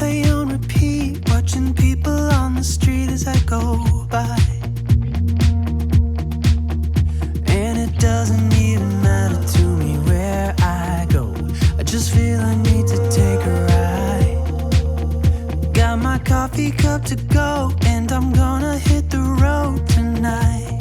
play on repeat, watching people on the street as I go by. And it doesn't even matter to me where I go, I just feel I need to take a ride. Got my coffee cup to go, and I'm gonna hit the road tonight.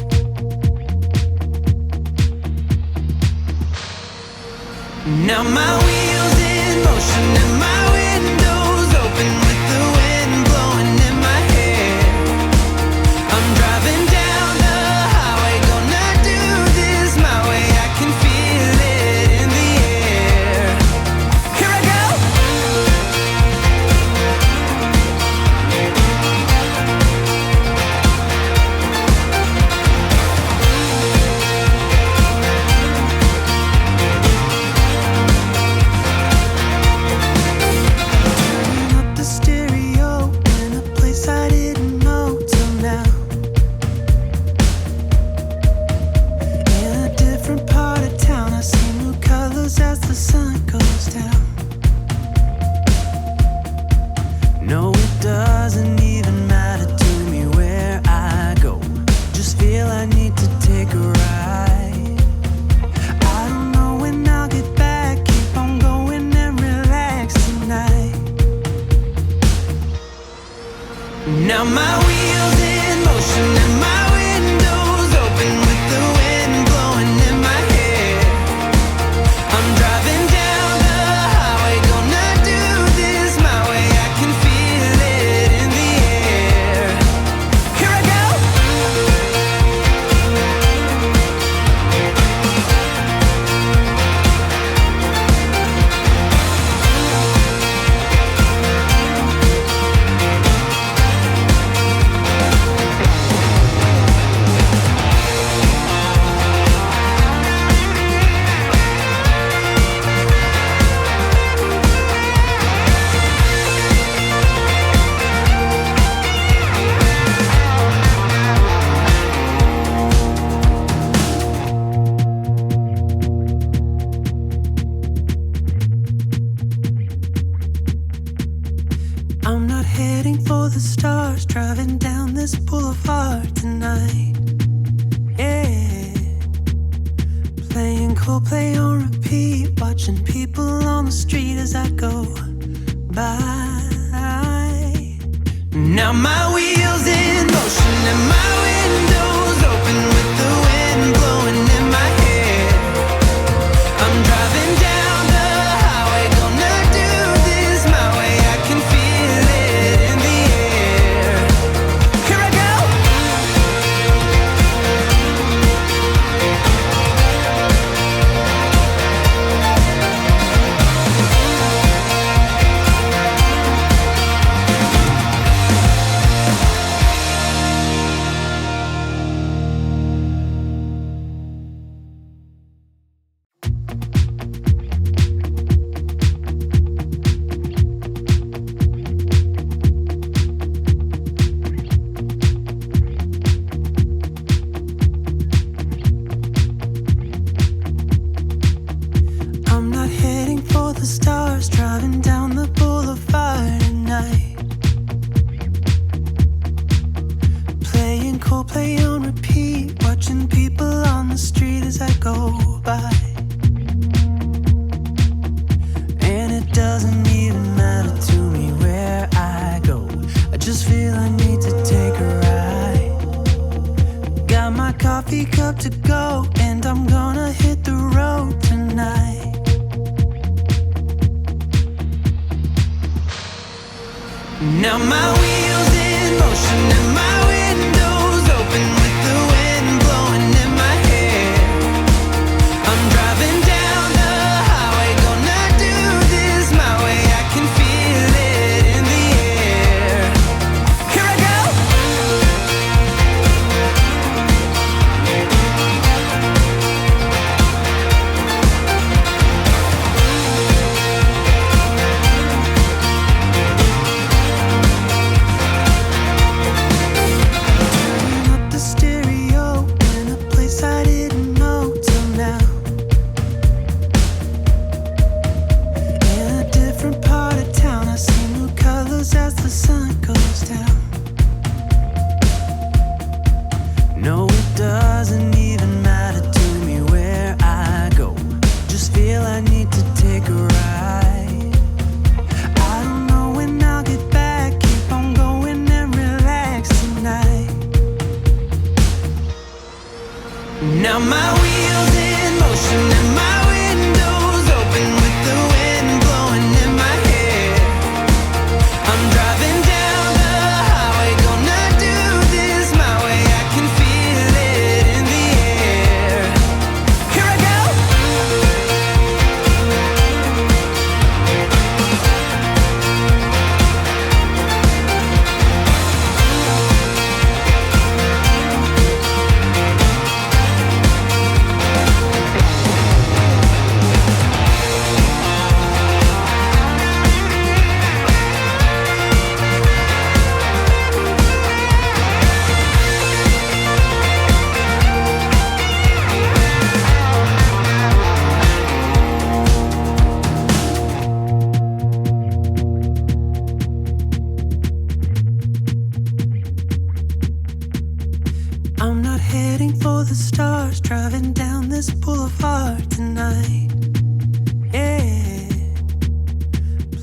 Now my wheels in motion and my windows open with the wind blowing in my hair. I'm driving down the highway, gonna do this my way. I can feel it in the air. Here I go. Turning up the stereo in a place I didn't know till now. In a different part of town, I see new colors as the sun goes down. No, it doesn't even matter to me where I go, just feel I need to take a ride. I don't know when I'll get back, keep on going and relax tonight. Now my wheels in motion and my windows open with the wind blowing in my hair. I'm driving down the highway, gonna do this my way. I can feel it in the air. Here I go. I'm not heading for the stars, driving down this boulevard tonight. Yeah. Playing Coldplay on repeat, watching people on the street as I go by. Now my wheels in motion and my windows open with the wind blowing in my hair. I'm driving down the highway, gonna do this my way. I can feel it in the air. Here I go. I'm not heading for the stars, driving down the boulevard at night. Playing Coldplay on repeat, watching people on the street as I go by. And it doesn't even matter to me where I go, I just feel I need to take a ride. Got my coffee cup to go, and I'm gonna hit the road tonight. Now my wheels in motion and my windows open with the wind blowing in my hair. I'm driving down the highway, gonna do this my way. I can feel it in the air. Here I go. this boulevard tonight. Yeah,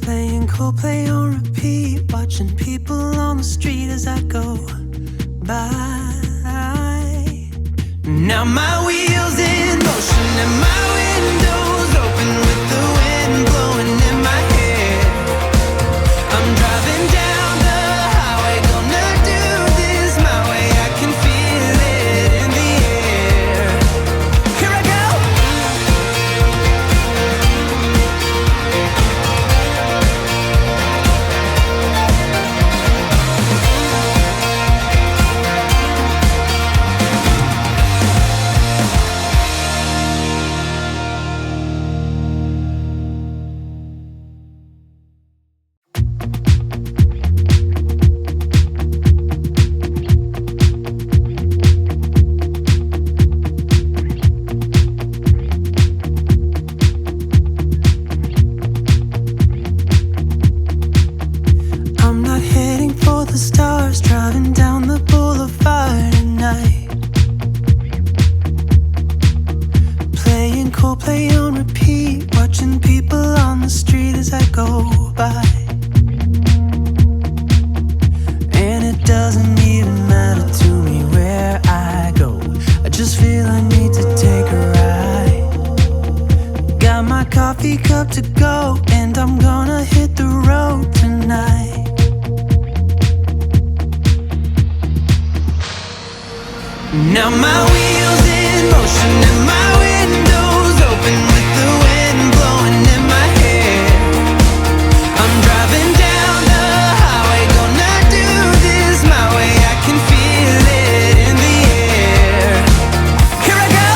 playing Coldplay on repeat, watching people on the street as I go by. Now my wheels in motion and my windows open with the wind blowing in my hair. I'm driving down the highway, gonna do this my way. I can feel it in the air. Here I go. I'm not heading for the stars, driving down the boulevard at night. Playing Coldplay on repeat, watching people on the street as I go by. And it doesn't even matter to me where I go, I just feel I need to take a ride. Got my coffee cup to go, and I'm gonna hit the road tonight. Now my wheels in motion and my windows open with the wind blowing in my hair. I'm driving down the highway, gonna do this my way. I can feel it in the air. Here I go.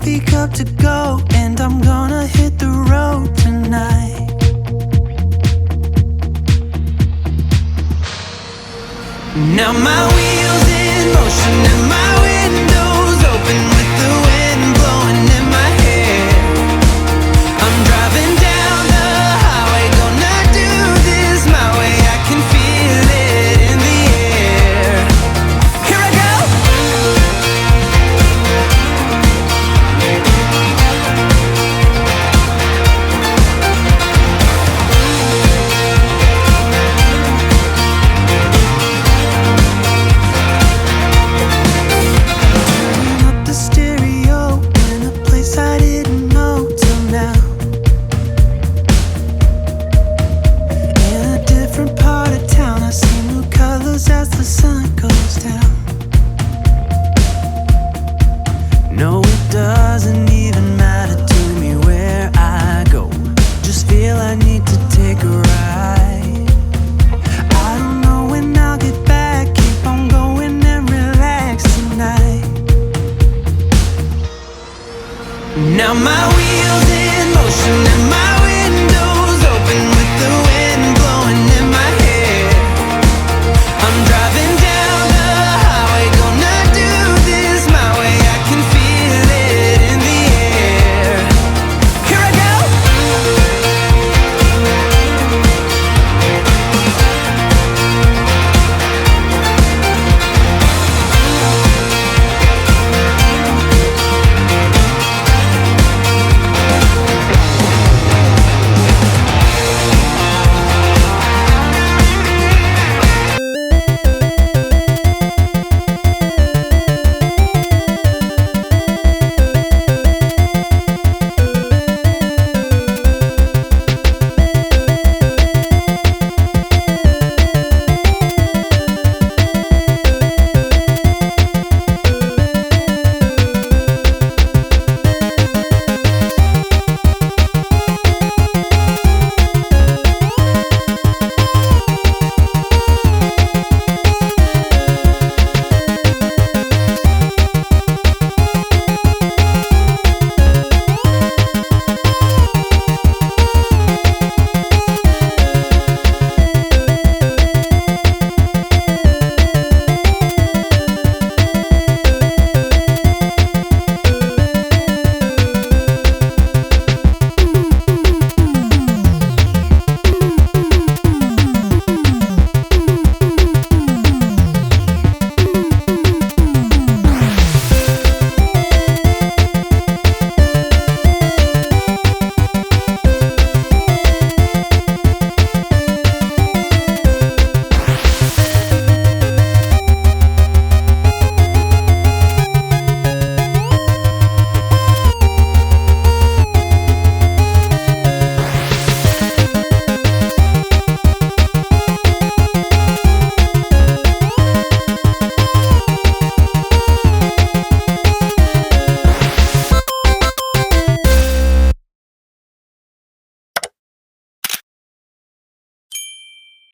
coffee cup to go, and I'm gonna hit